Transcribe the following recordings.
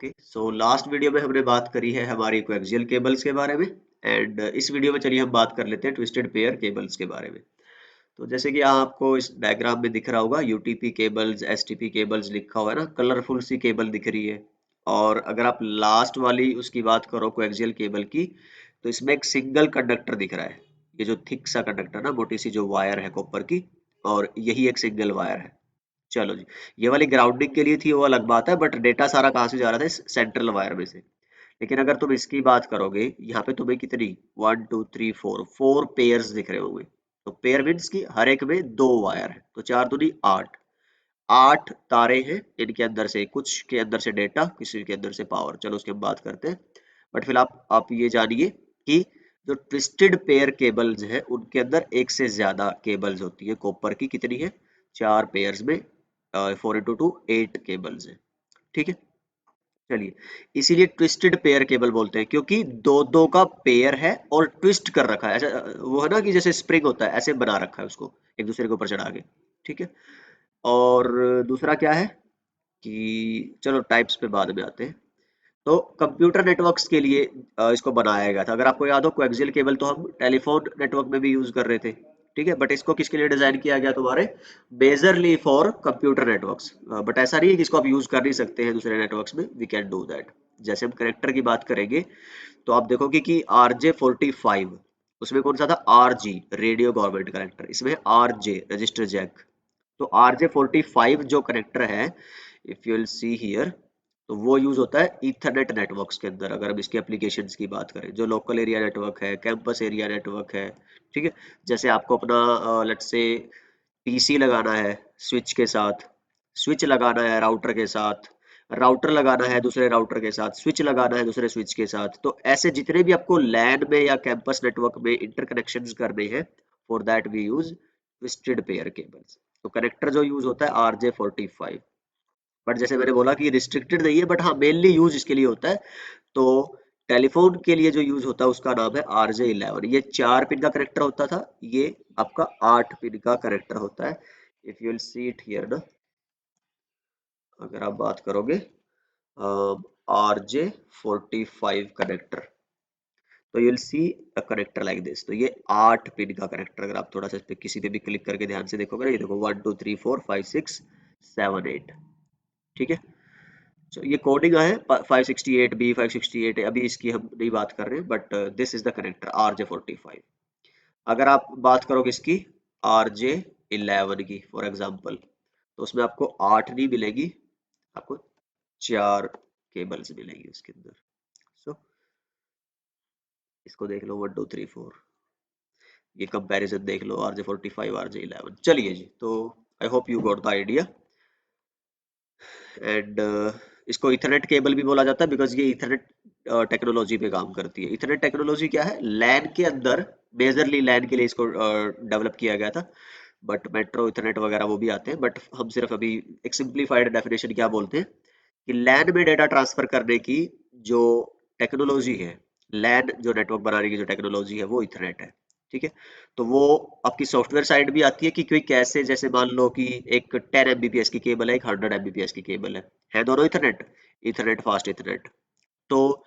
Okay, so last video में हमने बात करी है हमारी कोएक्सियल केबल्स के बारे में। एंड इस वीडियो में चलिए हम बात कर लेते हैं ट्विस्टेड पेयर केबल्स के बारे में। तो जैसे कि आपको इस डायग्राम में दिख रहा होगा, यूटीपी केबल्स, एसटीपी केबल्स लिखा हुआ है ना, कलरफुल सी केबल दिख रही है। और अगर आप लास्ट वाली उसकी बात करो कोएक्सियल केबल की, तो इसमें एक सिंगल कंडक्टर दिख रहा है। ये जो थिक सा कंडक्टर ना, मोटी सी जो वायर है कॉपर की, और यही एक सिंगल वायर है। चलो जी, ये वाली ग्राउंडिंग के लिए थी वो अलग बात है, बट डेटा सारा कहाँ से जा रहा था? इस सेंट्रल वायर में से। लेकिन अगर तुम इसकी बात करोगे, यहाँ पे तुम्हें कितनी 1 2 3 4 पेयर्स दिख रहे होंगे। तो पेयर मीन्स की हर एक में 2 वायर है, तो 4 दूनी 8। 8 तारे हैं, इनके अंदर से कुछ के अंदर से डेटा, किसी के अंदर से पावर। चलो उसकी हम बात करते हैं। बट फिलहाल आप ये जानिए कि जो ट्विस्टेड पेयर केबल्स है उनके अंदर एक से ज्यादा केबल्स होती है। कॉपर की कितनी है? 4 पेयर्स में 4 × 2 8 केबल्स है। ठीक है, चलिए। इसीलिए ट्विस्टेड पेयर केबल बोलते हैं, क्योंकि दो दो का पेयर है और ट्विस्ट कर रखा है ऐसा। वो है ना कि जैसे स्प्रिंग होता है, ऐसे बना रखा है उसको एक दूसरे के ऊपर चढ़ा के। ठीक है। और दूसरा क्या है कि चलो टाइप्स पे बाद में आते हैं। तो कंप्यूटर नेटवर्क्स के लिए इसको बनाया गया था। अगर आपको याद हो, कोएक्सियल केबल तो हम टेलीफोन नेटवर्क में भी यूज कर रहे थे। ठीक है, बट इसको किसके लिए डिजाइन किया गया तुम्हारे? Majorly for computer networks. But ऐसा नहीं है कि इसको आप यूज कर नहीं सकते हैं दूसरे नेटवर्क्स में, वी कैन डू दैट। जैसे हम कनेक्टर की बात करेंगे, तो आप देखोगे कि RJ45, उसमें कौन सा था? RG, radio government connector. इसमें RJ, रजिस्टर जैक। तो RJ45 जो कनेक्टर है, if you will see here, तो वो यूज होता है ईथरनेट नेटवर्क्स के अंदर। अगर हम इसके एप्लीकेशंस की बात करें, जो लोकल एरिया नेटवर्क है, कैंपस एरिया नेटवर्क है। ठीक है। जैसे आपको अपना लेट्स से पीसी लगाना है स्विच के साथ, स्विच लगाना है राउटर के साथ, राउटर लगाना है दूसरे राउटर के साथ, स्विच लगाना है दूसरे स्विच के साथ। तो ऐसे जितने भी आपको लैन में या कैंपस नेटवर्क में इंटरकनेक्शंस करने हैं, for that we use twisted pair cables. तो कनेक्टर जो यूज होता है RJ45। बट जैसे मैंने बोला कि रिस्ट्रिक्टेड नहीं है, बट हाँ मेनली यूज इसके लिए होता है। तो टेलीफोन के लिए जो यूज होता है उसका नाम है RJ11। ये 4 पिन का कनेक्टर होता था, ये आपका 8 पिन का कनेक्टर होता है। If you will see it here ना, अगर आप बात करोगे RJ45 कनेक्टर, तो you will see a connector like this. तो ये 8 पिन का कनेक्टर, अगर आप थोड़ा सा इस पे किसी पे भी क्लिक करके ध्यान से देखोगे ना, ये देखो 1 2 3 4 5 6 7 8। ठीक है। So, ये कोडिंग है 568B, 568। अभी इसकी हम नहीं बात कर रहे, but this is the connector RJ45। अगर आप बात करोगे इसकी RJ11 की फॉर एग्जांपल, तो उसमें आपको 8 नहीं मिलेगी, आपको 4 केबल्स मिलेगी उसके अंदर। सो इसको देख लो 1 2 3 4, ये कंपैरिजन देख लो RJ45 RJ11। चलिए जी, तो I hope you got the idea. And इसको इथरनेट केबल भी बोला जाता है, बिकॉज ये इथरनेट टेक्नोलॉजी पे काम करती है। इथरनेट टेक्नोलॉजी क्या है? लैन के अंदर, मेजरली लैन के लिए इसको डेवलप किया गया था। बट मेट्रो इथरनेट वगैरह वो भी आते हैं, बट हम सिर्फ अभी एक सिंप्लीफाइड डेफिनेशन क्या बोलते हैं कि लैन में डेटा ट्रांसफर करने की जो टेक्नोलॉजी है, लैन जो नेटवर्क बनाने की जो टेक्नोलॉजी है, वो इथरनेट है। ठीक है। तो वो आपकी सॉफ्टवेयर साइड भी आती है कि कोई कैसे, जैसे मान लो कि एक 10 Mbps की केबल है, एक 100 Mbps की केबल है दोनों इथरनेट, इथरनेट फास्ट इथरनेट। तो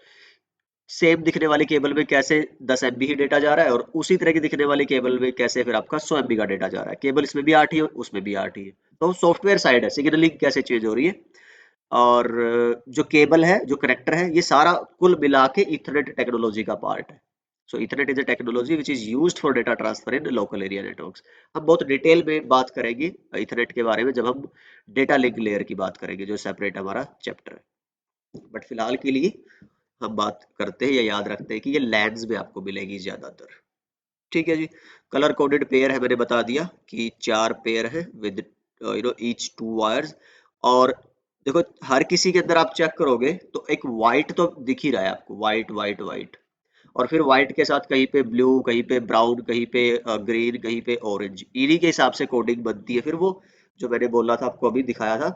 सेम दिखने वाली केबल में कैसे 10 MB ही डेटा जा रहा है, और उसी तरह की दिखने वाली केबल में कैसे फिर आपका 100 MB का डेटा जा रहा है। केबल इसमें भी 8 ही है, उसमें भी 8 ही है। तो सॉफ्टवेयर साइड है, सिग्नलिंग कैसे चेंज हो रही है। और जो केबल है, जो कनेक्टर है, ये सारा कुल मिला के इथरनेट टेक्नोलॉजी का पार्ट है। So ethernet is a technology which is used for data transfer in local area networks. हम बहुत डिटेल में बात करेंगे इथरनेट के बारे में जब हम डेटा लिंक लेयर की बात करेंगे, जो सेपरेट हमारा चैप्टर है। बट फिलहाल के लिए हम बात करते हैं या याद रखते हैं कि ये लैंस में आपको मिलेगी ज्यादातर। ठीक है जी। कलर कोडेड पेयर है, मैंने बता दिया कि 4 पेयर है विद ईच 2 वायर्स। और देखो, हर किसी के अंदर आप चेक करोगे तो एक वाइट तो दिख ही रहा है आपको, वाइट वाइट वाइट। और फिर व्हाइट के साथ कहीं पे ब्लू, कहीं पे ब्राउन, कहीं पे ग्रीन, कहीं पे ऑरेंज। इन्हीं के हिसाब से कोडिंग बनती है। फिर वो जो मैंने बोला था, आपको अभी दिखाया था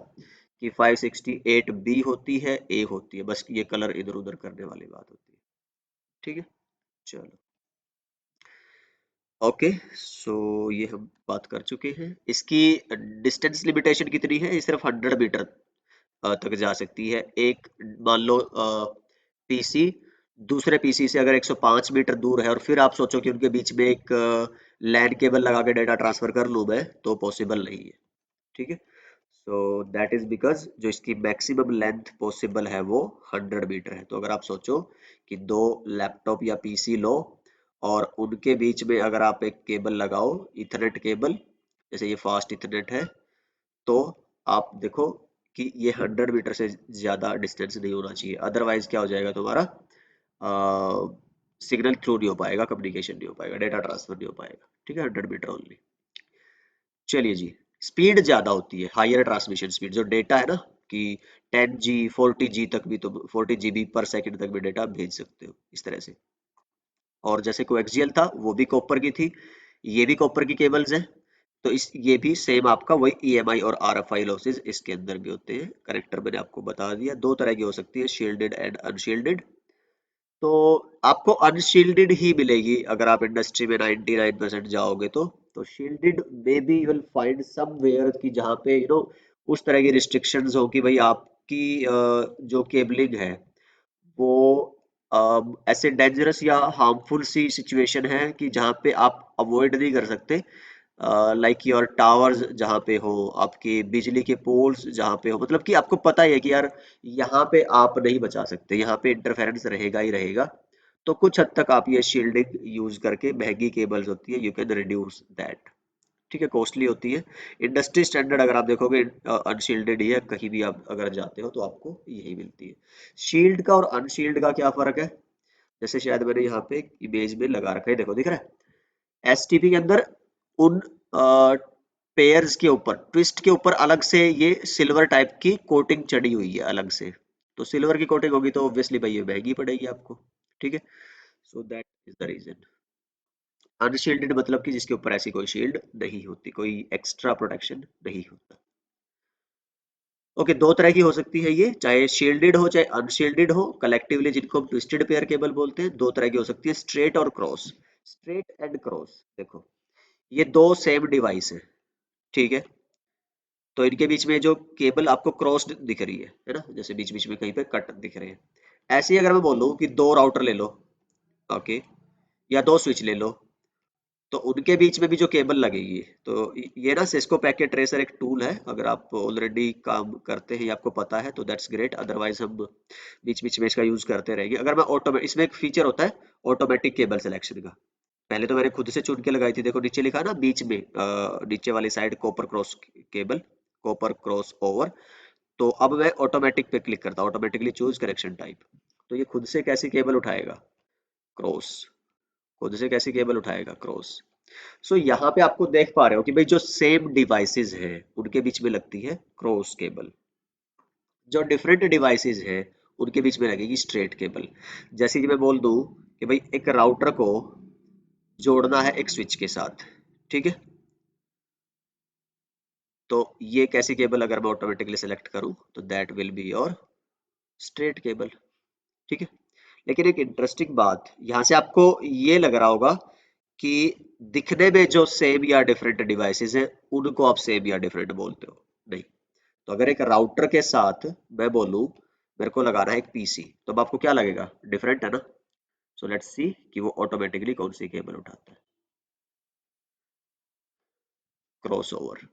कि 568B होती है, A होती है, बस ये कलर इधर उधर करने वाली बात होती है। ठीक है, चलो। ओके, सो ये हम बात कर चुके हैं। इसकी डिस्टेंस लिमिटेशन कितनी है? ये सिर्फ 100 मीटर तक जा सकती है। एक मान लो पीसी दूसरे पीसी से अगर 105 मीटर दूर है और फिर आप सोचो कि उनके बीच में एक लैन केबल लगा के डेटा ट्रांसफर कर लूँ मैं, तो पॉसिबल नहीं है। ठीक है, सो दैट इज बिकॉज जो इसकी मैक्सिमम लेंथ पॉसिबल है वो 100 मीटर है। तो अगर आप सोचो कि दो लैपटॉप या पीसी लो और उनके बीच में अगर आप एक केबल लगाओ, इथरनेट केबल, जैसे ये फास्ट इथरनेट है, तो आप देखो कि ये 100 मीटर से ज्यादा डिस्टेंस नहीं होना चाहिए, अदरवाइज क्या हो जाएगा तुम्हारा, सिग्नल थ्रू नहीं हो पाएगा, कम्युनिकेशन नहीं हो पाएगा, डेटा ट्रांसफर नहीं हो पाएगा। ठीक है, 100 मीटर ओनली। चलिए जी, स्पीड ज्यादा होती है, हायर ट्रांसमिशन स्पीड, जो डेटा है ना कि 10G 40G तक भी, तुम 40 GB पर सेकंड तक भी डेटा भेज सकते हो इस तरह से। और जैसे कोएक्सियल था वो भी कॉपर की थी, ये भी कॉपर की केबल्स हैं, तो इस ये भी सेम आपका वही EMI और RFI लॉसेस इसके अंदर भी होते हैं। कनेक्टर मैंने आपको बता दिया, दो तरह की हो सकती है, शील्डेड एंड अनशील्डेड। तो आपको अनशील्डेड ही मिलेगी अगर आप इंडस्ट्री में 99% जाओगे तो शील्डेड में भी यू विल फाइंड समवेयर कि जहाँ पे उस तरह की रिस्ट्रिक्शंस हो कि भाई आपकी जो केबलिंग है वो ऐसे डेंजरस या हार्मफुल सी सिचुएशन है कि जहाँ पे आप अवॉइड नहीं कर सकते, लाइक योर टावर्स जहाँ पे हो, आपके बिजली के पोल्स जहाँ पे हो, मतलब कि आपको पता ही है कि यार यहाँ पे आप नहीं बचा सकते, यहाँ पे इंटरफेरेंस रहेगा ही रहेगा। तो कुछ हद तक आप ये शील्डिंग यूज करके, महंगी केबल्स होती है, यू कैन रिड्यूस दैट। ठीक है, कॉस्टली होती है। इंडस्ट्री स्टैंडर्ड अगर आप देखोगे अनशील्डेड ही है, कहीं भी आप अगर जाते हो तो आपको यही मिलती है। शील्ड का और अनशील्ड का क्या फर्क है, जैसे शायद मैंने यहाँ पे इमेज में लगा रखा है, देखो दिख रहा है, एसटीपी के अंदर उन पेयर्स के ऊपर, ट्विस्ट के ऊपर अलग से ये सिल्वर टाइप की कोटिंग चढ़ी हुई है अलग से। तो सिल्वर की कोटिंग होगी तो ऑब्वियसली भाई ये महंगी पड़ेगी आपको। ठीक है, so that is the reason. Unshielded मतलब कि जिसके ऊपर ऐसी कोई शील्ड नहीं होती, कोई एक्स्ट्रा प्रोटेक्शन नहीं होता। ओके, दो तरह की हो सकती है ये, चाहे शील्डेड हो चाहे अनशील्डेड हो, कलेक्टिवली जिनको हम ट्विस्टेड पेयर केबल बोलते हैं। दो तरह की हो सकती है, स्ट्रेट और क्रॉस। स्ट्रेट एंड क्रॉस, देखो ये दो सेम डिवाइस है। ठीक है, तो इनके बीच में जो केबल आपको क्रॉस दिख रही है ना, जैसे बीच बीच में कहीं पे कट दिख रहे हैं, ऐसे ही अगर मैं बोलूं कि दो राउटर ले लो, ओके, या दो स्विच ले लो, तो उनके बीच में भी जो केबल लगेगी, तो ये ना सिस्को पैकेट ट्रेसर एक टूल है, अगर आप ऑलरेडी काम करते हैं या आपको पता है तो दैट्स ग्रेट, अदरवाइज हम बीच बीच में इसका यूज करते रहेंगे। अगर मैं ऑटोमेटिक, इसमें एक फीचर होता है ऑटोमेटिक केबल सिलेक्शन का, पहले तो मैंने खुद से चुन के लगाई थी, देखो नीचे लिखा है ना बीच में, नीचे वाली side copper cross cable, copper cross over. तो अब मैं ऑटोमेटिक पे क्लिक करता हूँ, ऑटोमेटिकली चूज कनेक्शन टाइप। तो ये खुद से कैसी केबल उठाएगा, क्रॉस, खुद से कैसी केबल उठाएगा, क्रॉस। सो यहाँ पे आपको देख पा रहे हो कि भाई जो सेम डिवाइसेस हैं उनके बीच में लगती है क्रॉस केबल, जो डिफरेंट डिवाइसेस हैं उनके बीच में लगेगी स्ट्रेट केबल। जैसे कि मैं बोल दूं कि भाई एक राउटर को जोड़ना है एक स्विच के साथ, ठीक है, तो ये कैसी केबल अगर मैं ऑटोमेटिकली सेलेक्ट करूं तो that will be your straight cable. ठीक है, लेकिन एक इंटरेस्टिंग बात यहाँ से आपको ये लग रहा होगा कि दिखने में जो सेम या डिफरेंट डिवाइसेस है उनको आप सेम या डिफरेंट बोलते हो, नहीं। तो अगर एक राउटर के साथ मैं बोलूं मेरे को लगाना है एक पीसी, तो अब आपको क्या लगेगा, डिफरेंट है ना। सो लेट्स सी कि वो ऑटोमेटिकली कौन सी केबल उठाता है, क्रॉसओवर।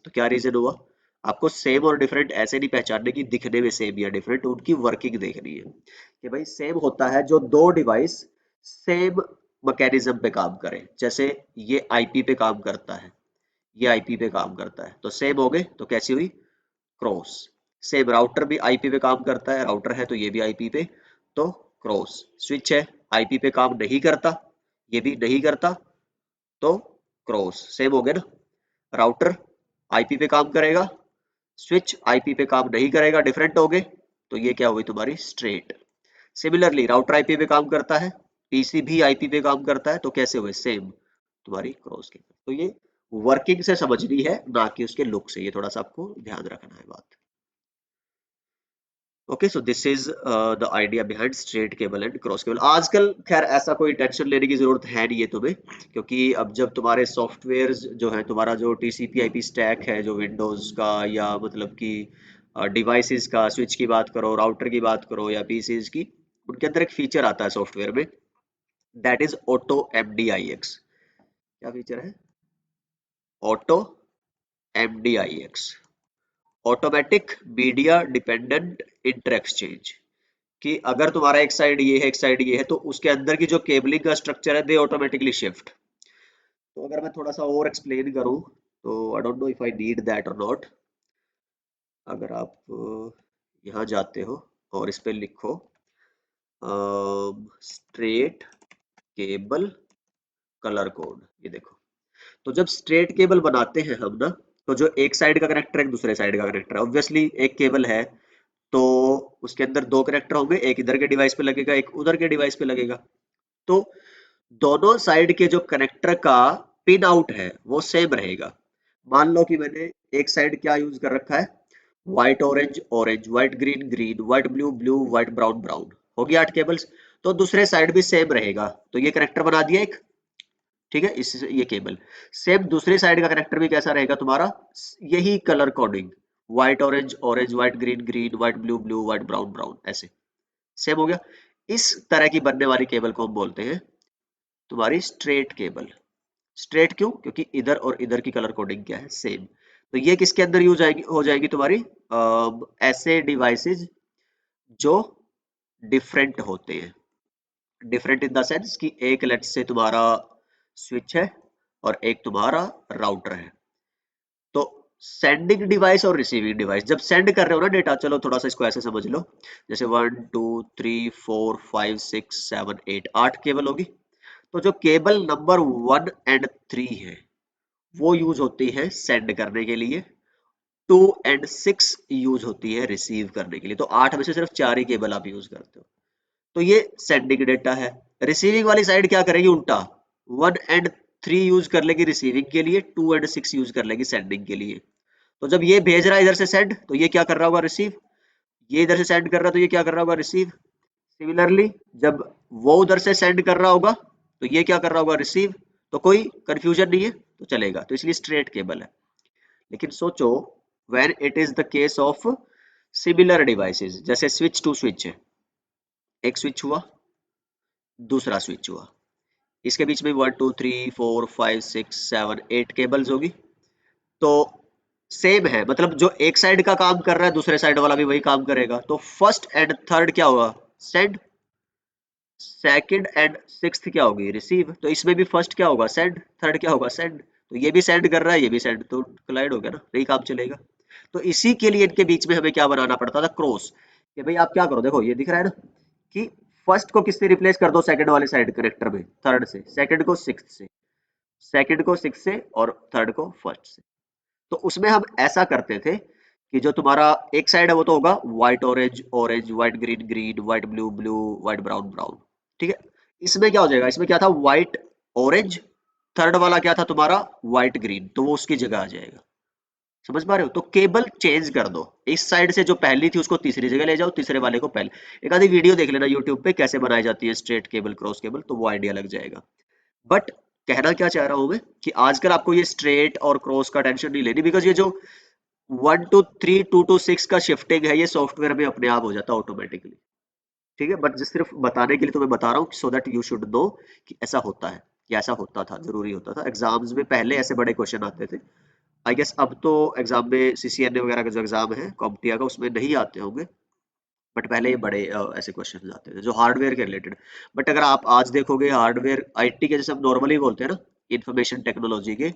तो क्या रीजन हुआ, आपको सेम और डिफरेंट ऐसे नहीं पहचानने की दिखने में सेम या डिफरेंट, उनकी वर्किंग देखनी है कि भाई सेम होता है जो दो डिवाइस सेम मैकेनिज्म पे काम करें। जैसे ये आईपी पे काम करता है, ये आईपी पे काम करता है, तो सेम हो गए, तो कैसी हुई, क्रॉस। सेम राउटर भी आईपी पे काम करता है, राउटर है तो ये भी आईपी पे, तो क्रॉस। स्विच है, आईपी पे काम नहीं करता, ये भी नहीं करता, तो क्रॉस। सेम हो गए ना, राउटर आईपी पे काम करेगा, स्विच आईपी पे काम नहीं करेगा, डिफरेंट हो गए, तो ये क्या हुई तुम्हारी स्ट्रेट। सिमिलरली राउटर आईपी पे काम करता है, पीसी भी आईपी पे काम करता है, तो कैसे हुए सेम, तुम्हारी क्रॉस के। तो ये वर्किंग से समझनी है ना कि उसके लुक से, ये थोड़ा सा आपको ध्यान रखना है बात। Okay, so this is the idea behind straight cable and cross cable. आजकल खैर ऐसा कोई टेंशन लेने की जरूरत है नहीं है तुम्हें, क्योंकि अब जब तुम्हारे सॉफ्टवेयर जो है, तुम्हारा जो टीसीपी आईपी स्टैक है जो विंडोज का, या मतलब कि डिवाइसेस का, स्विच की बात करो, राउटर की बात करो या पीसीज की, उनके अंदर एक फीचर आता है सॉफ्टवेयर में, दैट इज ऑटो MDIX। क्या फीचर है? Auto MDIX, automatic media dependent inter exchange. कि अगर तुम्हारा एक साइड ये है, एक साइड ये है, तो उसके अंदर की जो केबलिंग का स्ट्रक्चर है दे ऑटोमेटिकली शिफ्ट। तो अगर मैं थोड़ा सा और एक्सप्लेन करूं, तो I don't know if I need that और नॉट। अगर आप यहाँ जाते हो और इस पे लिखो स्ट्रेट केबल कलर कोड, ये देखो। तो जब स्ट्रेट केबल बनाते हैं हम ना, तो जो एक साइड का कनेक्टर है, दूसरे साइड का कनेक्टर है, ऑब्वियसली एक केबल है तो उसके अंदर दो कनेक्टर होंगे, एक इधर के डिवाइस पे लगेगा, एक उधर के डिवाइस पे लगेगा। तो दोनों साइड के जो कनेक्टर का पिन आउट है वो सेम रहेगा। मान लो कि मैंने एक साइड क्या यूज कर रखा है, white orange orange, white green green, white blue blue, white brown brown, हो गया 8 केबल्स। तो दूसरे साइड भी सेम रहेगा, तो ये कनेक्टर बना दिया एक, ठीक है, इस ये केबल। सेम दूसरी साइड का कनेक्टर भी कैसा रहेगा तुम्हारा, यही colour coding, white orange orange, white green green, white blue blue, white brown brown, ऐसे सेम हो गया। इस तरह की बनने वाली केबल को हम बोलते हैं तुम्हारी स्ट्रेट केबल। स्ट्रेट क्यों? क्योंकि इधर और इधर की कलर कोडिंग क्या है, सेम। तो ये किसके अंदर यूज आएगी, हो जाएगी तुम्हारी ऐसे डिवाइसेस जो डिफरेंट होते हैं। डिफरेंट इन द सेंस कि एक लेट्स से तुम्हारा स्विच है और एक तुम्हारा राउटर है। तो सेंडिंग डिवाइस और रिसीविंग डिवाइस, जब सेंड कर रहे हो ना डेटा, चलो थोड़ा सा इसको ऐसे समझ लो, जैसे 1 2 3 4 5 6 7 8, 8 केबल होगी। तो जो केबल नंबर 1 एंड 3 है वो यूज होती है सेंड करने के लिए, 2 एंड 6 यूज होती है रिसीव करने के लिए। तो 8 में से सिर्फ 4 ही केबल आप यूज करते हो। तो ये सेंडिंग डेटा है। रिसीविंग वाली साइड क्या करेगी, उल्टा, 1 एंड 3 यूज कर लेगी रिसीविंग के लिए, 2 एंड 6 यूज कर लेगी सेंडिंग के लिए। तो जब ये भेज रहा है इधर से सेंड, तो ये क्या कर रहा होगा, रिसीव। ये इधर से सेंड कर रहा है तो ये क्या कर रहा होगा, रिसीव। सिमिलरली जब वो उधर से सेंड कर रहा होगा तो ये क्या कर रहा होगा, रिसीव। तो कोई कंफ्यूजन नहीं है, तो चलेगा, तो इसलिए स्ट्रेट केबल है। लेकिन सोचो when it is the case of similar devices, जैसे स्विच टू स्विच है, एक स्विच हुआ, दूसरा स्विच हुआ, इसके बीच में 1 2 3 4 5 6 7 8 केबल्स होगी। तो सेम है, मतलब जो एक साइड का काम कर रहा है दूसरे साइड वाला भी वही काम करेगा। तो फर्स्ट एंड थर्ड क्या होगा, सेंड। सेकंड एंड सिक्स्थ क्या होगी, रिसीव। तो इसमें भी फर्स्ट क्या होगा, सेंड, थर्ड क्या होगा, सेंड। तो ये भी सेंड कर रहा है, ये भी सेंड, तो कोलाइड हो गया ना, नहीं काम चलेगा। तो इसी के लिए इनके बीच में हमें क्या बनाना पड़ता था, क्रॉस। कि भाई आप क्या करो, देखो ये दिख रहा है ना कि फर्स्ट को किससे रिप्लेस कर दो, सेकंड वाले साइड कनेक्टर में, थर्ड से, सेकंड को सिक्स्थ से, सेकंड को सिक्स से, और थर्ड को फर्स्ट से। तो उसमें हम ऐसा करते थे कि जो तुम्हारा एक साइड है वो तो होगा white orange orange, white green green, white blue blue, white brown brown, ठीक है। इसमें क्या हो जाएगा, इसमें क्या था, व्हाइट ऑरेंज, थर्ड वाला क्या था तुम्हारा, व्हाइट ग्रीन, तो वो उसकी जगह आ जाएगा। समझ पा रहे हो? तो केबल चेंज कर दो, इस साइड से जो पहली थी उसको तीसरी जगह ले जाओ, तीसरे वाले को पहले। एक आधी वीडियो देख लेना यूट्यूब पे कैसे बनाई जाती है स्ट्रेट केबल क्रॉस केबल, तो वो आइडिया लग जाएगा। बट कहना क्या चाह रहा हूं मैं कि आजकल आपको ये स्ट्रेट और क्रॉस का टेंशन नहीं लेनी, बिकॉज ये जो 1 to 3 2 to 6 का शिफ्टिंग है ये सॉफ्टवेयर में अपने आप हो जाता है ऑटोमेटिकली, ठीक है। बट सिर्फ बताने के लिए तुम्हें बता रहा हूँ so that you should know कि ऐसा होता है, या ऐसा होता था, जरूरी होता था। एग्जाम्स में पहले ऐसे बड़े क्वेश्चन आते थे। आई गेस अब तो एग्जाम में सीसीएनए वगैरह का जो एग्जाम है कॉम्पिटिया का, उसमें नहीं आते होंगे। बट पहले ये बड़े ऐसे क्वेश्चन आते थे जो हार्डवेयर के रिलेटेड। बट अगर आप आज देखोगे हार्डवेयर आईटी के, जैसे हम नॉर्मली बोलते हैं ना, इंफॉर्मेशन टेक्नोलॉजी के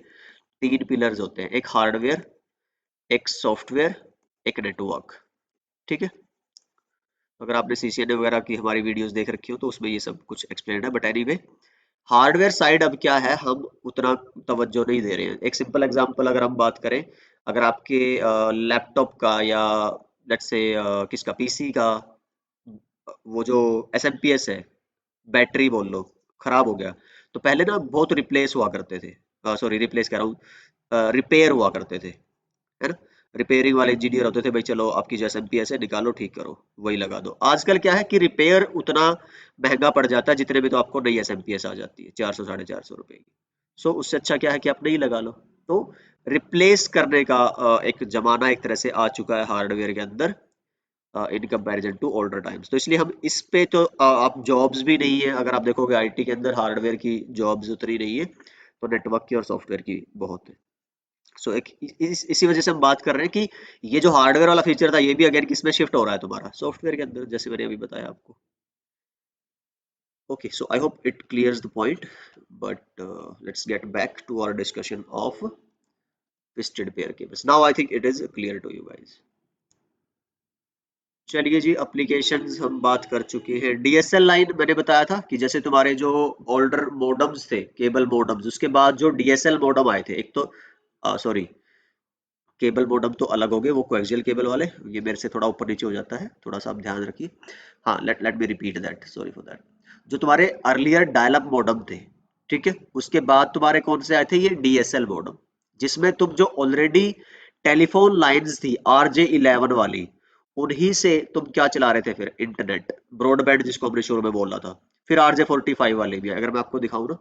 3 पिलर्स होते हैं, एक हार्डवेयर, एक सॉफ्टवेयर, एक नेटवर्क, ठीक है। अगर आपने सीसीएनए वगैरह की हमारी वीडियोस देख रखी हो तो उसमें ये सब कुछ एक्सप्लेन है। बट एनीवे, हार्डवेयर साइड अब क्या है, हम उतना तवज्जो नहीं दे रहे हैं। एक सिंपल एग्जांपल अगर हम बात करें, अगर आपके लैपटॉप का या लेट्स से किसका पीसी का वो जो एसएमपीएस है, बैटरी बोल लो, खराब हो गया, तो पहले ना बहुत रिप्लेस हुआ करते थे, सॉरी रिप्लेस कह रहा हूँ, रिपेयर हुआ करते थे, है ना। रिपेयरिंग वाले इंजीनियर होते थे, भाई चलो आपकी जो एसएमपीएस है निकालो, ठीक करो, वही लगा दो। आजकल क्या है कि रिपेयर उतना महंगा पड़ जाता है जितने में तो आपको नई एसएमपीएस आ जाती है, 400 साढ़े 400 रुपए की। सो उससे अच्छा क्या है कि आप नहीं लगा लो। तो रिप्लेस करने का एक जमाना एक तरह से आ चुका है हार्डवेयर के अंदर in comparison to older times. तो इसलिए हम इस पे तो आप जॉब्स भी नहीं है, अगर आप देखोगे आईटी के अंदर हार्डवेयर की जॉब्स उतनी नहीं है, तो नेटवर्क की और सॉफ्टवेयर की बहुत है। सो एक इसी वजह से हम बात कर रहे हैं कि ये जो हार्डवेयर वाला फीचर था ये भी अगेन किसमें शिफ्ट हो रहा है तुम्हारा सॉफ्टवेयर के अंदर, जैसे मैंने अभी बताया आपको। Okay, so I hope it clears the point, but let's get back to our discussion of twisted pair cables. Now I think it is clear to you guys. चलिए जी, एप्लीकेशंस हम बात कर चुके हैं। डीएसएल लाइन मैंने बताया था कि जैसे तुम्हारे जो ओल्डर मोडम्स थे, केबल मोडम्स, उसके बाद जो डीएसएल मोडम आए थे, एक तो सॉरी, केबल मोडम तो अलग हो गए, वो कोएक्सियल केबल वाले, ये मेरे से थोड़ा ऊपर नीचे हो जाता है, थोड़ा सा आप ध्यान रखिए। हाँ, let let me repeat that, sorry for that. जो तुम्हारे अर्लियर डायल अप मॉडम थे, ठीक है, उसके बाद तुम्हारे कौन से आए थे, ये डीएसएल मॉडम, जिसमें तुम जो ऑलरेडी टेलीफोन लाइंस थी RJ11 वाली, उन्हीं से तुम क्या चला रहे थे फिर, इंटरनेट ब्रॉडबैंड, जिसको हमने शुरू में बोला था। फिर RJ45 वाले भी, अगर मैं आपको दिखाऊं ना,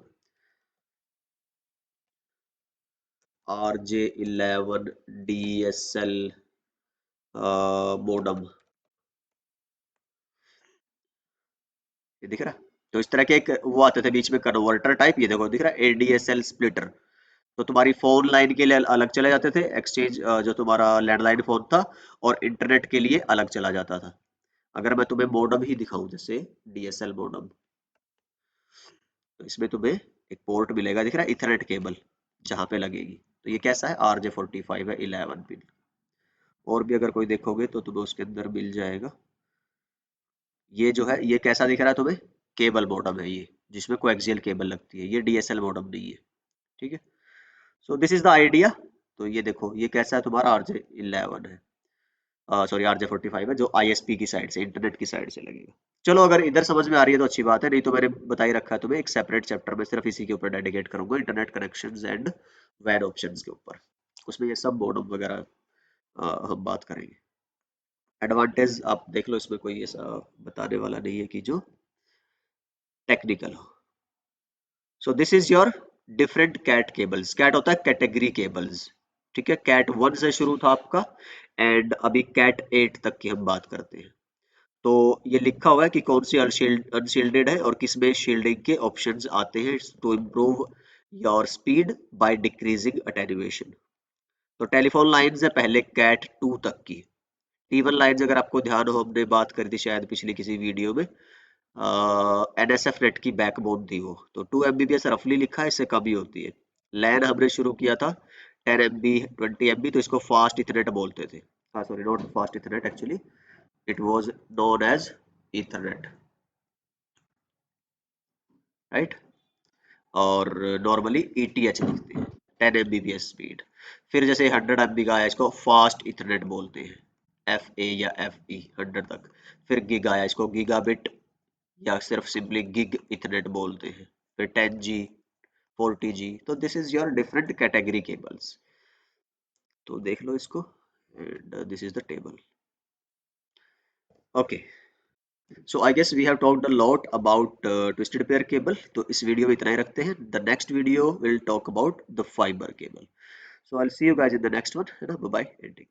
RJ11 DSL मोडम, ये दिख रहा है? तो इस तरह के एक वो आते थे बीच में कन्वर्टर टाइप, ये देखो दिख रहा है, ADSL स्प्लिटर। तो तुम्हारी फोन लाइन के लिए अलग चले जाते थे एक्सचेंज, जो तुम्हारा लैंडलाइन फोन था, और इंटरनेट के लिए अलग चला जाता था। अगर मैं तुम्हें मॉडम ही दिखाऊं, जैसे डीएसएल मॉडम, तो इसमें तुम्हें एक पोर्ट मिलेगा, दिख रहा है, इथरनेट केबल जहां पे लगेगी। तो ये कैसा है, RJ45 है, 11 पिन। और भी अगर कोई देखोगे तो तुम्हें उसके अंदर मिल जाएगा। ये जो है, ये कैसा दिख रहा है तुम्हें, केबल मॉडम है ये, जिसमें कोएक्सियल केबल लगती है, ये डीएसएल मॉडम नहीं है, ठीक है। सो दिस इज द आइडिया। तो ये देखो, ये कैसा है तुम्हारा, RJ11 है, सॉरी RJ45 है, जो ISP की साइड से, इंटरनेट की साइड से लगेगा। चलो, अगर इधर समझ में आ रही है तो अच्छी बात है, नहीं तो मैंने बता ही रखा है तुम्हें, एक सेपरेट चैप्टर में सिर्फ इसी के ऊपर डेडिकेट करूंगा, इंटरनेट कनेक्शंस एंड वैन ऑप्शंस के ऊपर। उसमें ये सब मॉडम वगैरह हम बात करेंगे। एडवांटेज आप देख लो, इसमें कोई ऐसा बताने वाला नहीं है कि जो टेक्निकल हो। So this is your different cat cables. Cat होता है कैटेगरी केबल्स, ठीक है। कैट 1 से शुरू था आपका, एंड अभी कैट 8 तक की हम बात करते हैं। तो ये लिखा हुआ है कि कौन सी अनशील्डेड है और किसमें शील्डिंग के ऑप्शंस आते हैं to improve your speed by decreasing attenuation. तो टेलीफोन लाइंस है पहले कैट 2 तक की। टी1 लाइंस अगर आपको ध्यान हो, हमने बात करी थी शायद पिछली किसी वीडियो में, NSF नेट की बैकबोन थी वो। तो 2 MBPS रफली लिखा है, इससे कम ही होती है। लैन हमने शुरू किया था 10 MB 20 MB, तो इसको फास्ट इथरनेट बोलते थे। हाँ sorry, not fast Ethernet actually, it was known as Ethernet, right. और नॉर्मली ETH लिखते हैं, 10 MBPS स्पीड। फिर जैसे 100 MB का आया, इसको फास्ट इथरनेट बोलते हैं, FA या FE 100 तक। फिर गिग आया, इसको गीगाबिट या सिर्फ सिंपली गिग इथरनेट बोलते हैं। फिर 10G 40G। तो this is your different category cables. तो देख लो इसको, and this is the table. Okay, so I guess we have talked a lot about twisted pair cable. तो इस वीडियो में इतना ही रखते हैं। The next video will talk about the fibre cable. So I will see you guys in the next one, है ना। Bye bye.